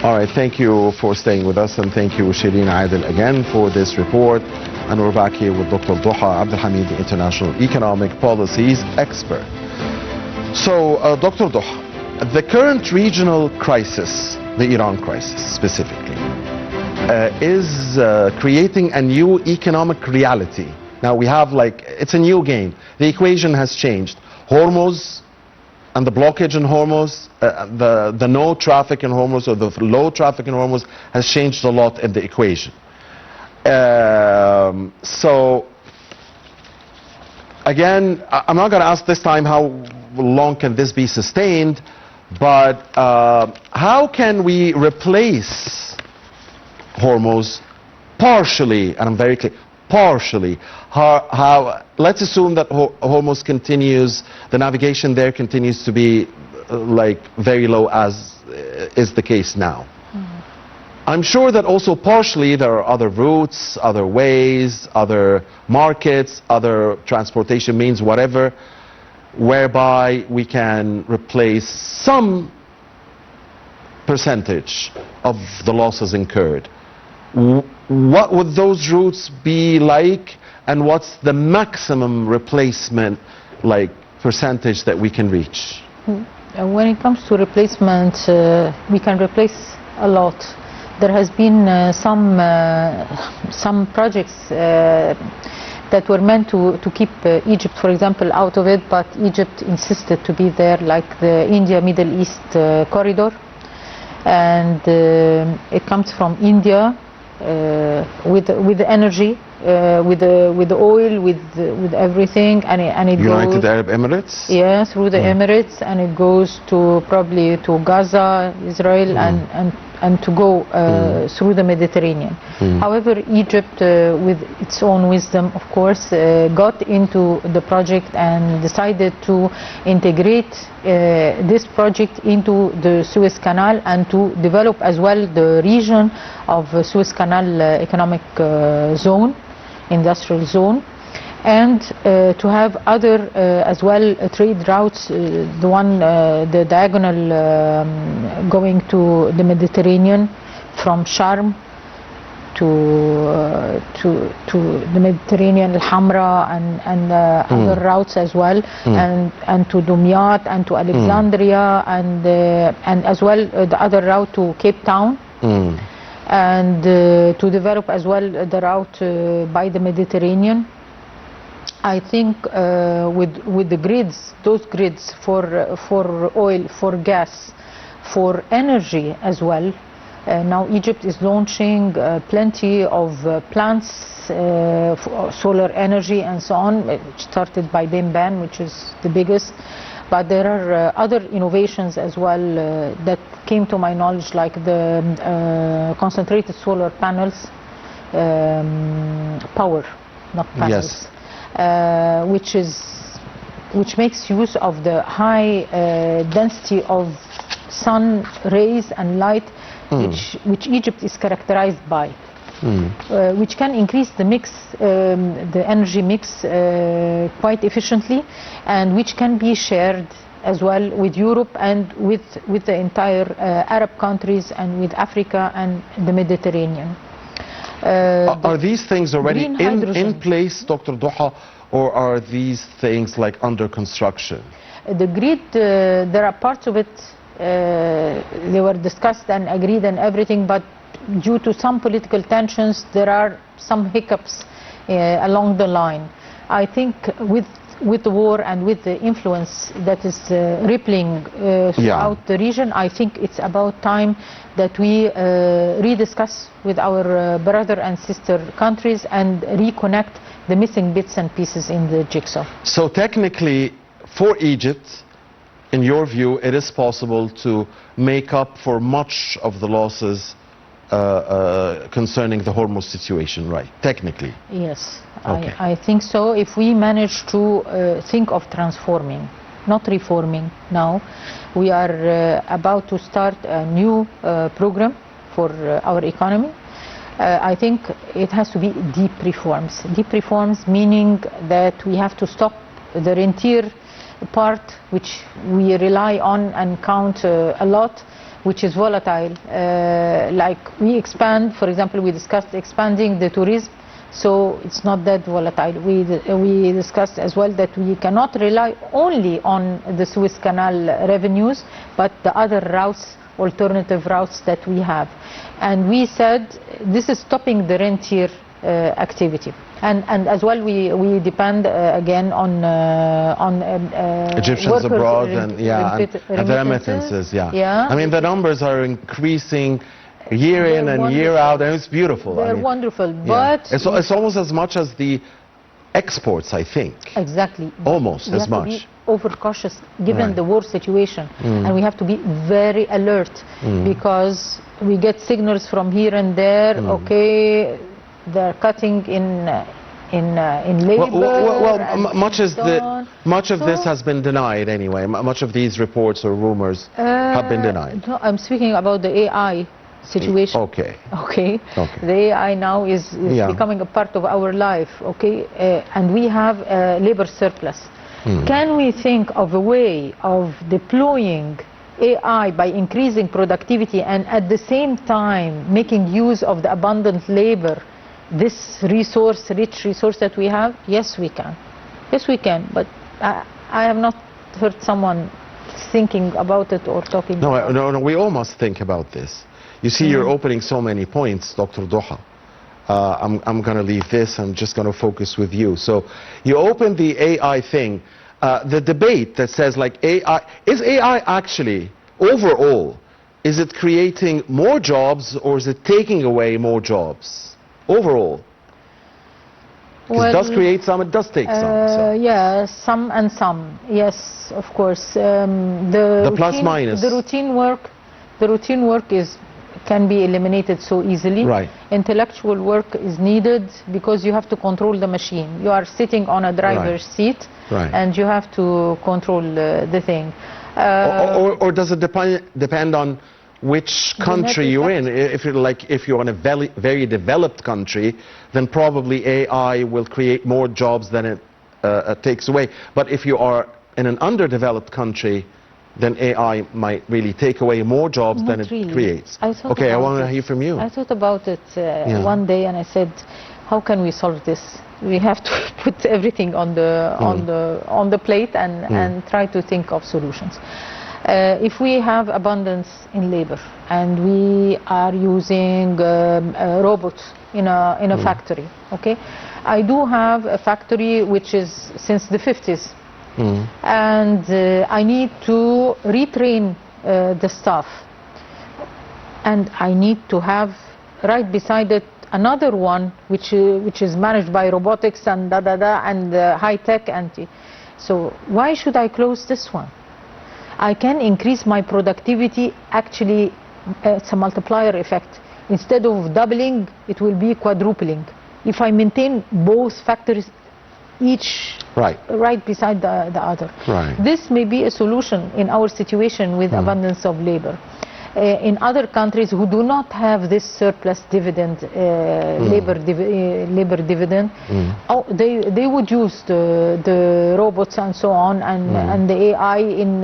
All right, thank you for staying with us, and thank you, Shireen Adel, again for this report. And we're back here with Dr. Doha Abdel Hamid, the International Economic Policies expert. So, Dr. Doha, the current regional crisis, the Iran crisis specifically, is creating a new economic reality. Now we have it's a new game. The equation has changed. Hormuz and the blockage in Hormuz, the no traffic in Hormuz or the low traffic in Hormuz has changed a lot in the equation. So again, I'm not going to ask this time how long can this be sustained, but how can we replace Hormuz partially, and I'm very clear, partially. How let's assume that Hormuz continues, the navigation there continues to be very low, as is the case now. I'm sure that also partially there are other routes, other ways, other markets, other transportation means, whatever, whereby we can replace some percentage of the losses incurred. What would those routes be like, and what's the maximum replacement percentage that we can reach? When it comes to replacement, we can replace a lot. There has been some projects that were meant to keep Egypt, for example, out of it, but Egypt insisted to be there, like the India-Middle East corridor, and it comes from India with the energy, with the oil, with everything, and it United goes, Arab Emirates. Yes, through the Emirates, and it goes to probably to Gaza, Israel, and to go through the Mediterranean. However, Egypt, with its own wisdom, of course, got into the project and decided to integrate this project into the Suez Canal and to develop as well the region of Suez Canal Economic Zone, industrial zone, and to have other as well trade routes, the diagonal going to the Mediterranean from Sharm to the Mediterranean, Al Hamra, and other routes as well, and to Dumyat and to Alexandria, and as well the other route to Cape Town. And to develop as well the route by the Mediterranean. I think with the grids, those grids for oil, for gas, for energy as well. Now Egypt is launching plenty of plants for solar energy and so on. It started by Benban, which is the biggest. But there are other innovations as well that came to my knowledge, like the concentrated solar panels, power, not panels, which makes use of the high density of sun rays and light, which Egypt is characterized by. Which can increase the mix, the energy mix quite efficiently, and which can be shared as well with Europe and with the entire Arab countries and with Africa and the Mediterranean. Are these things already in place, Dr. Doha, or are these things under construction? The grid, there are parts of it, they were discussed and agreed and everything, but due to some political tensions, there are some hiccups along the line. I think with the war and with the influence that is rippling throughout the region, I think it's about time that we rediscuss with our brother and sister countries and reconnect the missing bits and pieces in the jigsaw. So technically, for Egypt, in your view, it is possible to make up for much of the losses concerning the Hormuz situation, right? Technically. Yes, okay. I think so. If we manage to think of transforming, not reforming now, we are about to start a new program for our economy. I think it has to be deep reforms. Deep reforms meaning that we have to stop the rentier part, which we rely on and count a lot, which is volatile. Like we expand, for example, we discussed expanding the tourism, so it's not that volatile. We discussed as well that we cannot rely only on the Suez Canal revenues, but the other routes, alternative routes that we have. And we said this is stopping the rentier activity. And as well we depend again on Egyptians abroad and the remittances. I mean, the numbers are increasing year in and year out, and it's beautiful. They're wonderful, but it's almost as much as the exports, I think. Exactly. Almost as much. We have to be overcautious given the war situation, and we have to be very alert because we get signals from here and there. Okay, they're cutting in labor. Much of this has been denied anyway. Much of these reports or rumors have been denied. No, I'm speaking about the AI situation. Okay. The AI now is becoming a part of our life. And we have a labor surplus. Can we think of a way of deploying AI by increasing productivity and at the same time making use of the abundant labor, this resource, rich resource that we have? Yes, we can. Yes, we can. But I have not heard someone thinking about it or talking about it. No, we all must think about this. You see, you're opening so many points, Dr. Doha. I'm going to leave this. I'm just going to focus with you. So you opened the AI thing. The debate that says, like, is AI actually, overall, is it creating more jobs or is it taking away more jobs? Overall. Well, it does create some, it does take some. So. Yeah, some and some. Yes, of course. The plus minus. The routine work can be eliminated so easily. Right. Intellectual work is needed because you have to control the machine. You are sitting on a driver's seat, and you have to control the thing. Or does it depend on which country you're in? If you're in a very developed country, then probably AI will create more jobs than it takes away. But if you are in an underdeveloped country, then AI might really take away more jobs than it creates. I want to hear from you. I thought about it one day, and I said, how can we solve this? We have to put everything on the plate and try to think of solutions. If we have abundance in labor and we are using robots in a factory, I do have a factory which is since the 50s. And I need to retrain the staff, and I need to have right beside it another one which is managed by robotics and and high tech so why should I close this one? I can increase my productivity. Actually, it's a multiplier effect. Instead of doubling, it will be quadrupling if I maintain both factories, each right beside the other. This may be a solution in our situation with abundance of labor. In other countries who do not have this surplus dividend, labor dividend, they would use the robots and so on and the AI in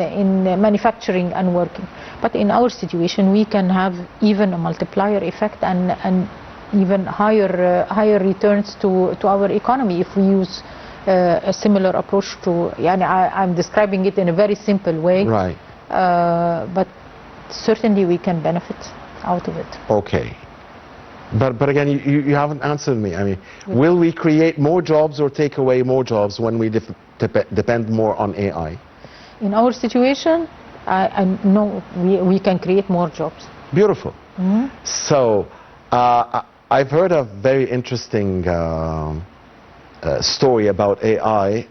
manufacturing and working. But in our situation, we can have even a multiplier effect and even higher returns to our economy if we use a similar approach to. I'm describing it in a very simple way. But certainly we can benefit out of it. Okay. But again, you haven't answered me. I mean, will we create more jobs or take away more jobs when we depend more on AI? In our situation, I know we can create more jobs. Beautiful. So, I've heard a very interesting story about AI.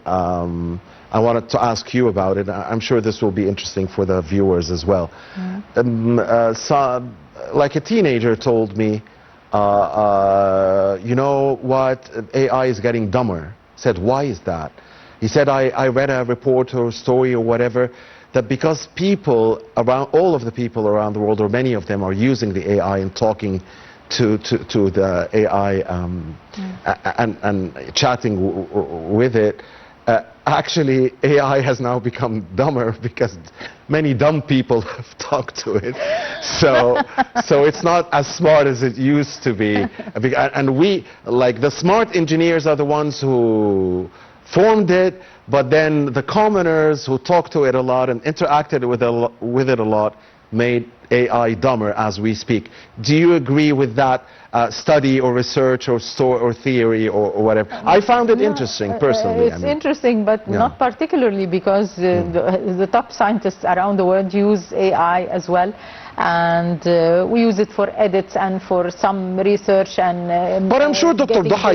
I wanted to ask you about it. I'm sure this will be interesting for the viewers as well. Like a teenager told me, you know what, AI is getting dumber. I said, why is that? He said, I read a report or story or whatever, that because people around, all of the people around the world, or many of them, are using the AI and talking to the AI and chatting with it, Actually, AI has now become dumber because many dumb people have talked to it. So it's not as smart as it used to be. And we, like the smart engineers are the ones who formed it, but then the commoners who talked to it a lot and interacted with it a lot made AI dumber as we speak. Do you agree with that study or research or theory or whatever? I found it interesting personally. It's interesting, but not particularly, because the top scientists around the world use AI as well. And we use it for edits and for some research and but I'm sure, Dr. Doha,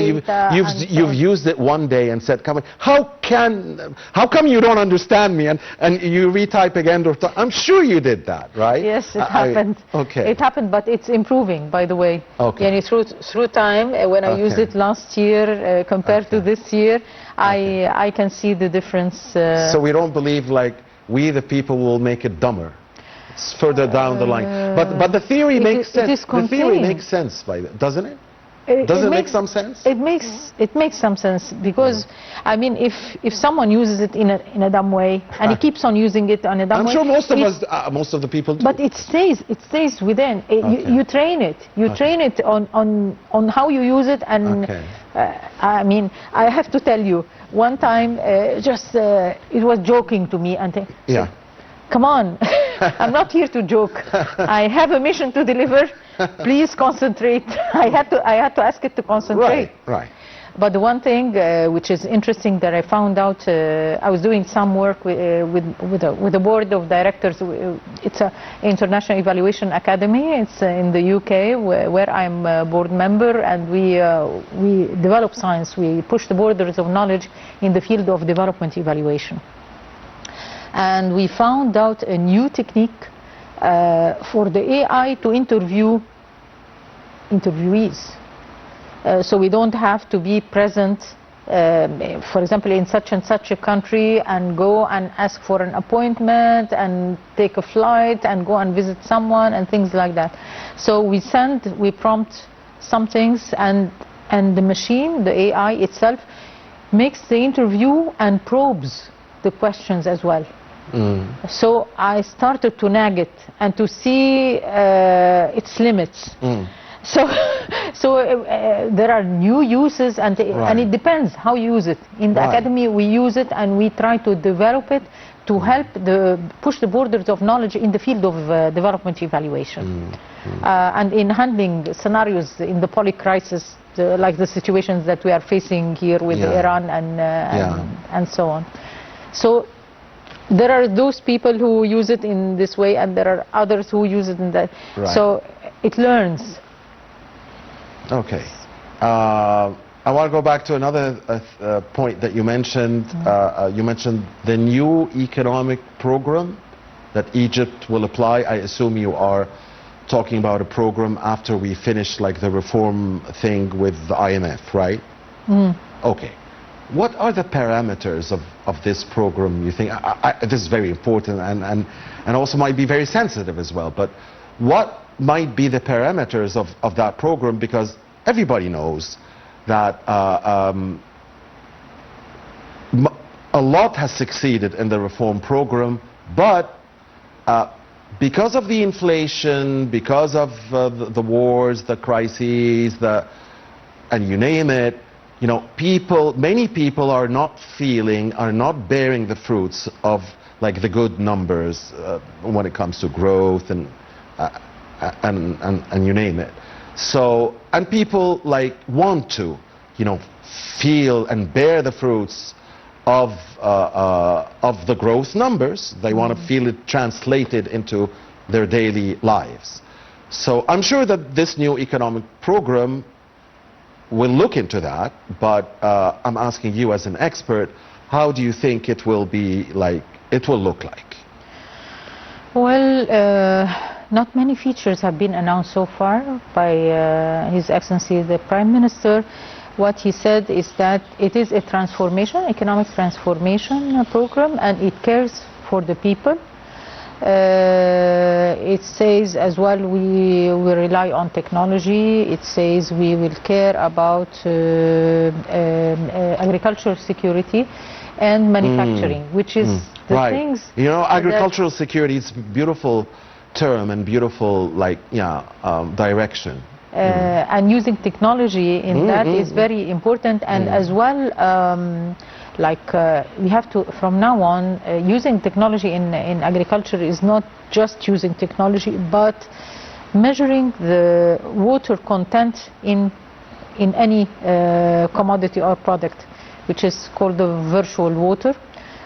you've used it one day and said, "Come on, how come you don't understand me?" And you retype again. I'm sure you did that, right? Yes, it happened. Okay. It happened, but it's improving, by the way. Okay. Yani through time, when I used it last year compared to this year, I can see the difference. So we don't believe like we the people will make it dumber. It's further down the line, but the theory makes sense. The theory makes sense, doesn't it? Does it make some sense? It makes some sense, because I mean, if someone uses it in a dumb way and he keeps on using it in a dumb way, I'm sure most of the people do. But it stays within. You train it. You train it on how you use it, and I mean, I have to tell you, one time, it was joking to me and yeah. Come on, I'm not here to joke. I have a mission to deliver. Please concentrate. I had to ask it to concentrate. Right. But the one thing which is interesting that I found out, I was doing some work with a board of directors. It's an international evaluation academy. It's in the UK, where I'm a board member, and we develop science. We push the borders of knowledge in the field of development evaluation. And we found out a new technique for the AI to interview interviewees. So we don't have to be present, for example, in such and such a country, and go and ask for an appointment and take a flight and go and visit someone and things like that. So we prompt some things, and the machine, the AI itself, makes the interview and probes the questions as well. So I started to nag it and to see its limits. So there are new uses, and it depends how you use it. In the academy, we use it and we try to develop it to help push the borders of knowledge in the field of development evaluation. And in handling scenarios in the poly-crisis, like the situations that we are facing here with Iran and so on. So there are those people who use it in this way, and there are others who use it in that. So it learns. Okay. I want to go back to another point that you mentioned. You mentioned the new economic program that Egypt will apply. I assume you are talking about a program after we finish like the reform thing with the IMF, right? Okay. What are the parameters of this program, you think? This is very important and also might be very sensitive as well, but what might be the parameters of that program? Because everybody knows that a lot has succeeded in the reform program, but because of the inflation, because of the wars, the crises, and you name it, you know, many people are not bearing the fruits of like the good numbers when it comes to growth and you name it. So, and people like want to, you know, feel and bear the fruits of the growth numbers. They want to feel it translated into their daily lives. So I'm sure that this new economic program will look into that, but I'm asking you as an expert, how do you think it will look like? Well, not many features have been announced so far by His Excellency the Prime Minister. What he said is that it is a transformation, economic transformation program, and it cares for the people. It says as well we will rely on technology. It says we will care about agricultural security. and manufacturing, which is the Right. things. You know, that- agricultural security is a beautiful term and beautiful, like, direction. And using technology in that is very important, and as well, we have to, from now on, using technology in agriculture is not just using technology, but measuring the water content in any commodity or product, which is called the virtual water.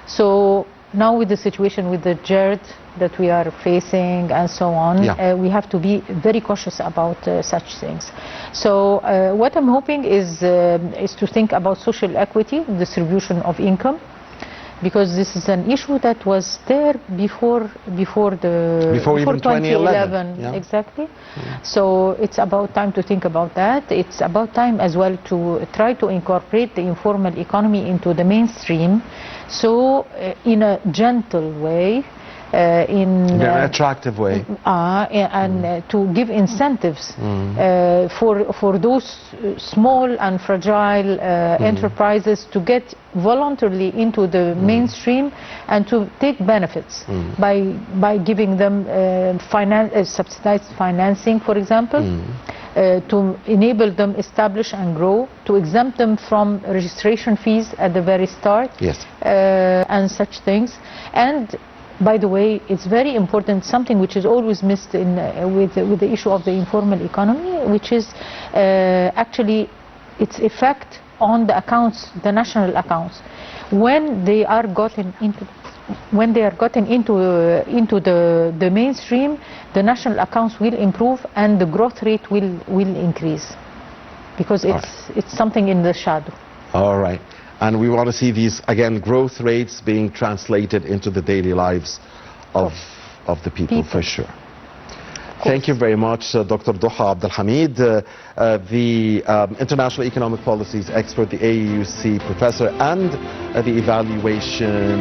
So now with the situation with the GERD that we are facing and so on, we have to be very cautious about such things. So what I'm hoping is to think about social equity, distribution of income, because this is an issue that was there before even 2011. Exactly. So it's about time to think about that. It's about time as well to try to incorporate the informal economy into the mainstream, so in a gentle way, in an attractive way, and to give incentives for those small and fragile enterprises to get voluntarily into the mainstream and to take benefits by giving them subsidized financing, for example, to enable them establish and grow, to exempt them from registration fees at the very start, and such things. And by the way, it's very important, something which is always missed in, with the issue of the informal economy, which is actually its effect on the accounts, the national accounts. When they are gotten into the mainstream, the national accounts will improve and the growth rate will increase, because it's something in the shadow. All right. And we want to see these, again, growth rates being translated into the daily lives of the people, for sure. Thank you very much, Dr. Doha Abdel Hamid, the International Economic Policies expert, the AEUC professor, and the Evaluation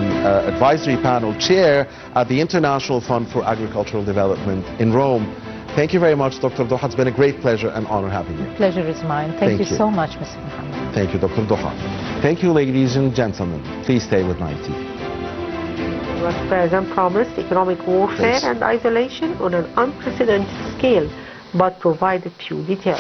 Advisory Panel chair at the International Fund for Agricultural Development in Rome. Thank you very much, Dr. Doha. It's been a great pleasure and honor having you. Pleasure is mine. Thank you so much, Mr. Mohammed. Thank you, Dr. Doha. Thank you, ladies and gentlemen. Please stay with 9 TV. US President promised economic warfare and isolation on an unprecedented scale, but provided few details.